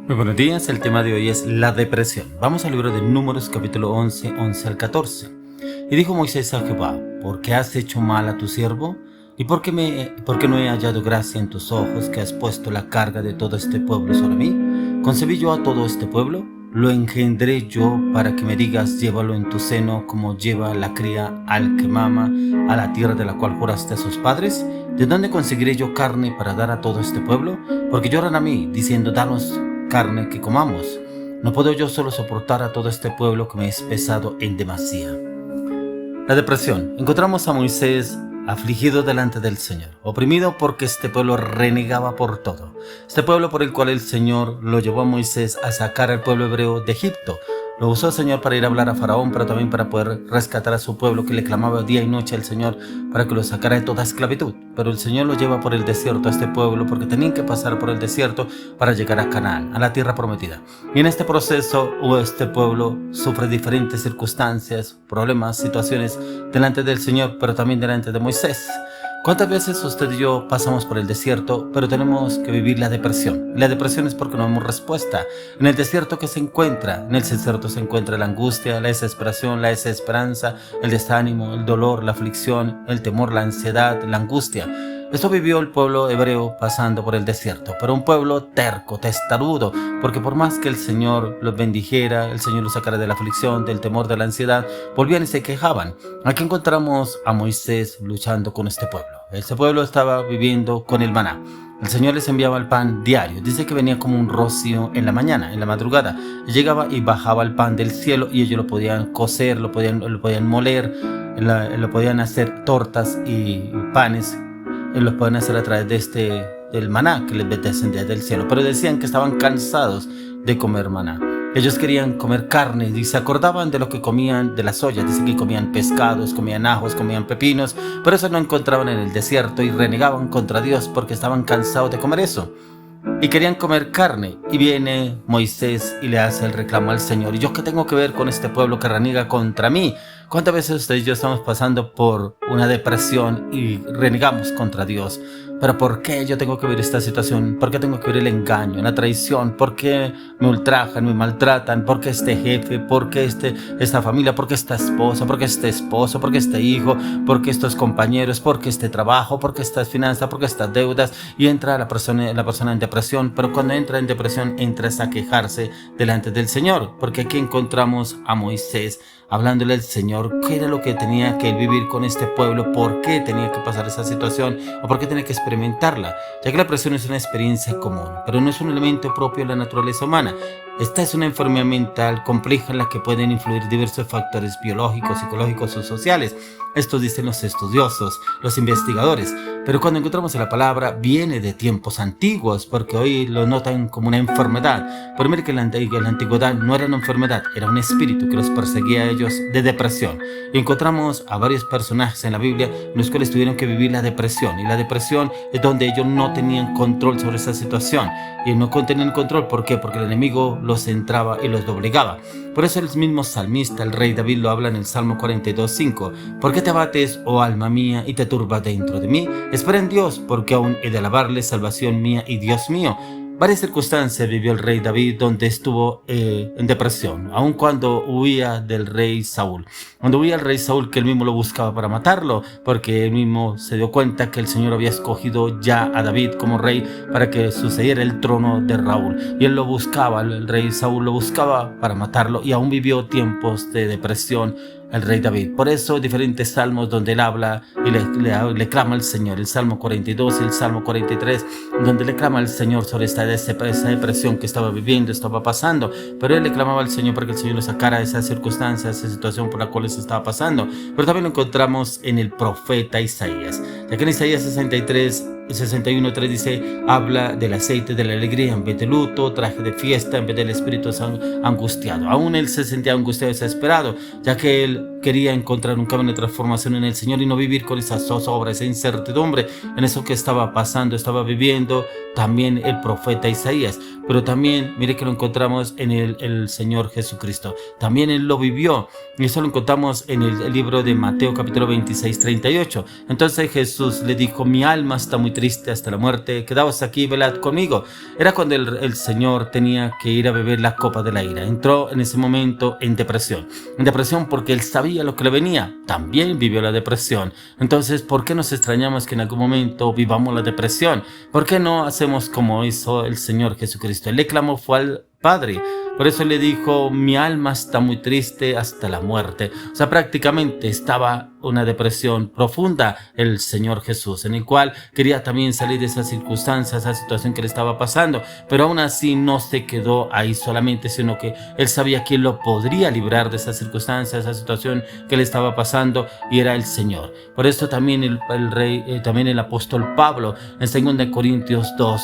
Muy buenos días, el tema de hoy es la depresión. Vamos al libro de Números capítulo 11, 11 al 14. Y dijo Moisés a Jehová: ¿por qué has hecho mal a tu siervo? ¿Y por qué no he hallado gracia en tus ojos, que has puesto la carga de todo este pueblo sobre mí? ¿Concebí yo a todo este pueblo? ¿Lo engendré yo para que me digas: llévalo en tu seno, como lleva la cría al que mama, a la tierra de la cual juraste a sus padres? ¿De dónde conseguiré yo carne para dar a todo este pueblo? Porque lloran a mí, diciendo: danos carne que comamos. No puedo yo solo soportar a todo este pueblo, que me es pesado en demasía. La depresión. Encontramos a Moisés afligido delante del Señor, oprimido porque este pueblo renegaba por todo. Este pueblo por el cual el Señor lo llevó a Moisés a sacar al pueblo hebreo de Egipto. Lo usó el Señor para ir a hablar a Faraón, pero también para poder rescatar a su pueblo, que le clamaba día y noche al Señor para que lo sacara de toda esclavitud. Pero el Señor lo lleva por el desierto a este pueblo, porque tenían que pasar por el desierto para llegar a Canaán, a la tierra prometida. Y en este proceso, este pueblo sufre diferentes circunstancias, problemas, situaciones delante del Señor, pero también delante de Moisés. ¿Cuántas veces usted y yo pasamos por el desierto, pero tenemos que vivir la depresión? Y la depresión es porque no damos respuesta. En el desierto, ¿qué se encuentra? En el desierto se encuentra la angustia, la desesperación, la desesperanza, el desánimo, el dolor, la aflicción, el temor, la ansiedad, la angustia. Esto vivió el pueblo hebreo pasando por el desierto, pero un pueblo terco, testarudo, porque por más que el Señor los bendijera, el Señor los sacara de la aflicción, del temor, de la ansiedad, volvían y se quejaban. Aquí encontramos a Moisés luchando con este pueblo. Este pueblo estaba viviendo con el maná. El Señor les enviaba el pan diario. Dice que venía como un rocío en la mañana, en la madrugada. Llegaba y bajaba el pan del cielo, y ellos lo podían cocer, lo podían moler, lo podían hacer tortas y panes. Los pueden hacer a través de del maná que les descendía del cielo. Pero decían que estaban cansados de comer maná. Ellos querían comer carne y se acordaban de lo que comían de las ollas. Dicen que comían pescados, comían ajos, comían pepinos, pero eso no encontraban en el desierto y renegaban contra Dios porque estaban cansados de comer eso. Y querían comer carne. Y viene Moisés y le hace el reclamo al Señor: ¿y yo qué tengo que ver con este pueblo que reniega contra mí? ¿Cuántas veces usted y yo estamos pasando por una depresión y renegamos contra Dios? ¿Pero por qué yo tengo que vivir esta situación? ¿Por qué tengo que vivir el engaño, la traición? ¿Por qué me ultrajan, me maltratan? ¿Por qué este jefe? ¿Por qué esta familia? ¿Por qué esta esposa? ¿Por qué este esposo? ¿Por qué este hijo? ¿Por qué estos compañeros? ¿Por qué este trabajo? ¿Por qué estas finanzas? ¿Por qué estas deudas? Y entra la persona en depresión. Pero cuando entra en depresión, entra a quejarse delante del Señor. Porque aquí encontramos a Moisés hablándole al Señor qué era lo que tenía que vivir con este pueblo, por qué tenía que pasar esa situación o por qué tenía que experimentarla, ya que la depresión es una experiencia común, pero no es un elemento propio de la naturaleza humana. Esta es una enfermedad mental compleja en la que pueden influir diversos factores biológicos, psicológicos o sociales. Esto dicen los estudiosos, los investigadores. Pero cuando encontramos la palabra, viene de tiempos antiguos, porque hoy lo notan como una enfermedad. Pero mire que en la antigüedad no era una enfermedad, era un espíritu que los perseguía a ellos de depresión. Y encontramos a varios personajes en la Biblia en los cuales tuvieron que vivir la depresión. Y la depresión es donde ellos no tenían control sobre esa situación. Y no tenían control, ¿por qué? Porque el enemigo los entraba y los doblegaba. Por eso el mismo salmista, el rey David, lo habla en el Salmo 42:5. ¿Por qué te abates, oh alma mía, y te turbas dentro de mí? Espera en Dios, porque aún he de alabarle, salvación mía y Dios mío. Varias circunstancias vivió el rey David donde estuvo en depresión, aun cuando huía del rey Saúl. Cuando huía el rey Saúl, que él mismo lo buscaba para matarlo, porque él mismo se dio cuenta que el Señor había escogido ya a David como rey para que sucediera el trono de Raúl. Y él lo buscaba, el rey Saúl lo buscaba para matarlo, y aún vivió tiempos de depresión el rey David. Por eso diferentes salmos donde él habla y le clama al Señor, el Salmo 42 y el Salmo 43, donde le clama al Señor sobre esa depresión que estaba viviendo, estaba pasando, pero él le clamaba al Señor para que el Señor lo sacara de esa circunstancia, esa situación por la cual se estaba pasando. Pero también lo encontramos en el profeta Isaías, ya que en Isaías 61:3 dice: habla del aceite de la alegría en vez de luto, traje de fiesta en vez del espíritu angustiado. Aún él se sentía angustiado y desesperado, ya que él quería encontrar un camino de transformación en el Señor y no vivir con esa zozobra, esa incertidumbre en eso que estaba pasando, estaba viviendo también el profeta Isaías. pero también mire que lo encontramos en el Señor Jesucristo. También Él lo vivió, y eso lo encontramos en el libro de Mateo capítulo 26, 38. Entonces Jesús le dijo: mi alma está muy triste hasta la muerte, quedaos aquí y velad conmigo. Era cuando el Señor tenía que ir a beber la copa de la ira. Entró en ese momento en depresión porque Él sabía lo que le venía. También vivió la depresión. Entonces, ¿por qué nos extrañamos que en algún momento vivamos la depresión? ¿Por qué no hacemos como hizo el Señor Jesucristo? Él le clamó fue al Padre. Por eso le dijo: mi alma está muy triste hasta la muerte. O sea, prácticamente estaba una depresión profunda el Señor Jesús, en el cual quería también salir de esa circunstancia, esa situación que le estaba pasando. Pero aún así no se quedó ahí solamente, sino que Él sabía quién lo podría librar de esa circunstancia, esa situación que le estaba pasando, y era el Señor. Por eso también también el apóstol Pablo en 2 Corintios 2:2.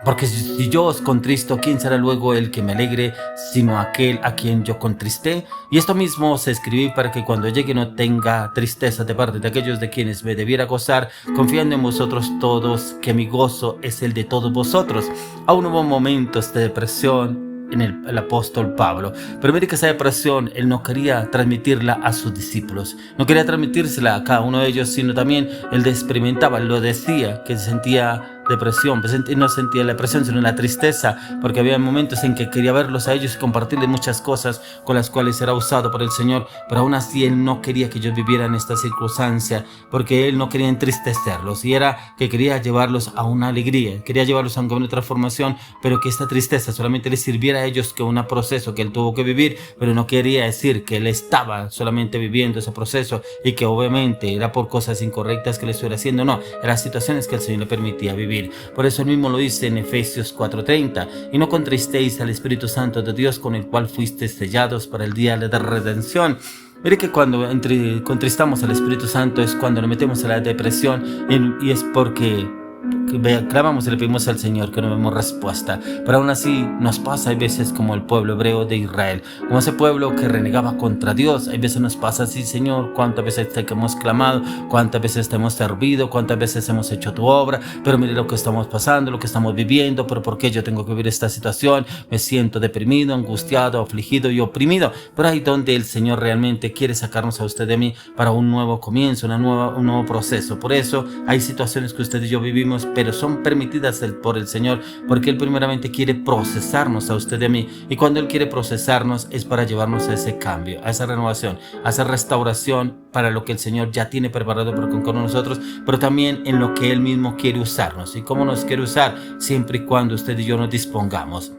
Porque si yo os contristo, ¿quién será luego el que me alegre, sino aquel a quien yo contristé? Y esto mismo os escribí para que cuando llegue no tenga tristeza de parte de aquellos de quienes me debiera gozar, confiando en vosotros todos, que mi gozo es el de todos vosotros. Aún hubo momentos de depresión en el apóstol Pablo, pero mire que esa depresión Él no quería transmitirla a sus discípulos, no quería transmitírsela a cada uno de ellos, sino también Él experimentaba, lo decía, que sentía depresión, no sentía la depresión sino la tristeza, porque había momentos en que quería verlos a ellos y compartirles muchas cosas con las cuales era usado por el Señor, pero aún así Él no quería que ellos vivieran esta circunstancia, porque Él no quería entristecerlos, y era que quería llevarlos a una alegría, quería llevarlos a una transformación, pero que esta tristeza solamente les sirviera a ellos que un proceso que Él tuvo que vivir, pero no quería decir que Él estaba solamente viviendo ese proceso y que obviamente era por cosas incorrectas que le estuviera haciendo, no, eran situaciones que el Señor le permitía vivir. Por eso Él mismo lo dice en Efesios 4:30: y no contristéis al Espíritu Santo de Dios, con el cual fuisteis sellados para el día de redención. Mire que cuando contristamos al Espíritu Santo es cuando nos metemos a la depresión, y es porque clamamos y le pedimos al Señor que no vemos respuesta. Pero aún así nos pasa, hay veces como el pueblo hebreo de Israel, como ese pueblo que renegaba contra Dios. Hay veces nos pasa así: Señor, cuántas veces te hemos clamado, cuántas veces te hemos servido, cuántas veces hemos hecho tu obra, pero mire lo que estamos pasando, lo que estamos viviendo. Pero ¿por qué yo tengo que vivir esta situación? Me siento deprimido, angustiado, afligido y oprimido. Pero ahí donde el Señor realmente quiere sacarnos a usted de mí para un nuevo comienzo, un nuevo proceso. Por eso hay situaciones que usted y yo vivimos, pero son permitidas por el Señor, porque Él primeramente quiere procesarnos a usted y a mí, y cuando Él quiere procesarnos es para llevarnos a ese cambio, a esa renovación, a esa restauración, para lo que el Señor ya tiene preparado con nosotros, pero también en lo que Él mismo quiere usarnos. ¿Y cómo nos quiere usar? Siempre y cuando usted y yo nos dispongamos.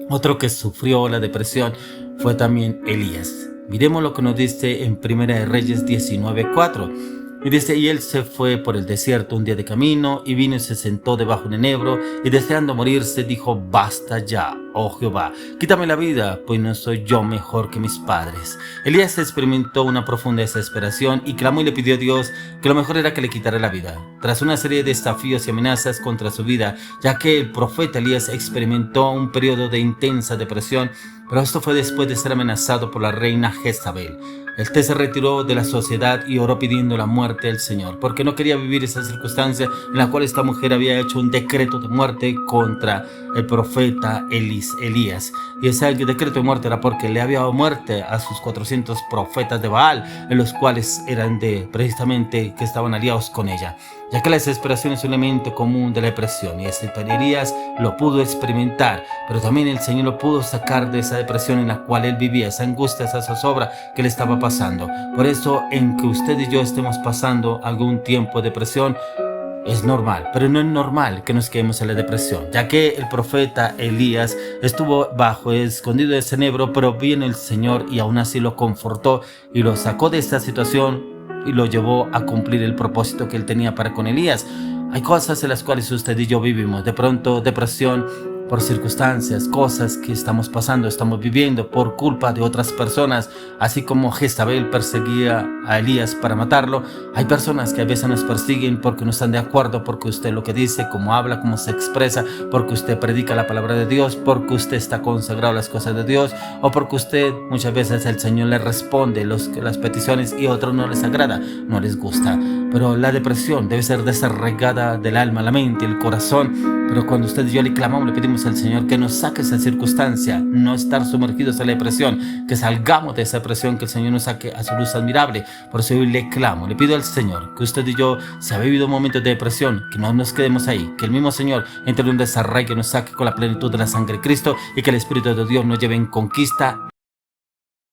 Otro que sufrió la depresión fue también Elías. Miremos lo que nos dice en 1 Reyes 19:4. Y dice: y él se fue por el desierto un día de camino, y vino y se sentó debajo de un enebro, y deseando morirse dijo: basta ya, oh Jehová, quítame la vida, pues no soy yo mejor que mis padres. Elías experimentó una profunda desesperación y clamó y le pidió a Dios que lo mejor era que le quitara la vida. Tras una serie de desafíos y amenazas contra su vida, ya que el profeta Elías experimentó un periodo de intensa depresión, pero esto fue después de ser amenazado por la reina Jezabel. Él se retiró de la sociedad y oró pidiendo la muerte del Señor, porque no quería vivir esa circunstancia en la cual esta mujer había hecho un decreto de muerte contra el profeta Elías. Y ese decreto de muerte era porque le había dado muerte a sus 400 profetas de Baal, en los cuales eran precisamente que estaban aliados con ella, ya que la desesperación es un elemento común de la depresión, y ese Elías lo pudo experimentar, pero también el Señor lo pudo sacar de esa depresión en la cual él vivía, esa angustia, esa zozobra que le estaba pasando. Por eso, en que usted y yo estemos pasando algún tiempo de depresión, es normal, pero no es normal que nos quedemos en la depresión, ya que el profeta Elías estuvo escondido de ese enebro, pero vino el Señor y aún así lo confortó y lo sacó de esta situación y lo llevó a cumplir el propósito que él tenía para con Elías. Hay cosas en las cuales usted y yo vivimos, de pronto depresión por circunstancias, cosas que estamos pasando, estamos viviendo por culpa de otras personas, así como Jezabel perseguía a Elías para matarlo. Hay personas que a veces nos persiguen porque no están de acuerdo, porque usted lo que dice, cómo habla, cómo se expresa, porque usted predica la palabra de Dios, porque usted está consagrado a las cosas de Dios, o porque usted muchas veces el Señor le responde las peticiones y a otros no les agrada, no les gusta. Pero la depresión debe ser desarraigada del alma, la mente, el corazón, Pero cuando usted y yo le clamamos, le pedimos al Señor que nos saque esa circunstancia, no estar sumergidos en la depresión, que salgamos de esa depresión, que el Señor nos saque a su luz admirable. Por eso hoy le clamo, le pido al Señor que usted y yo, si ha vivido momentos de depresión, que no nos quedemos ahí, que el mismo Señor entre en un desarraigo, que nos saque con la plenitud de la sangre de Cristo y que el Espíritu de Dios nos lleve en conquista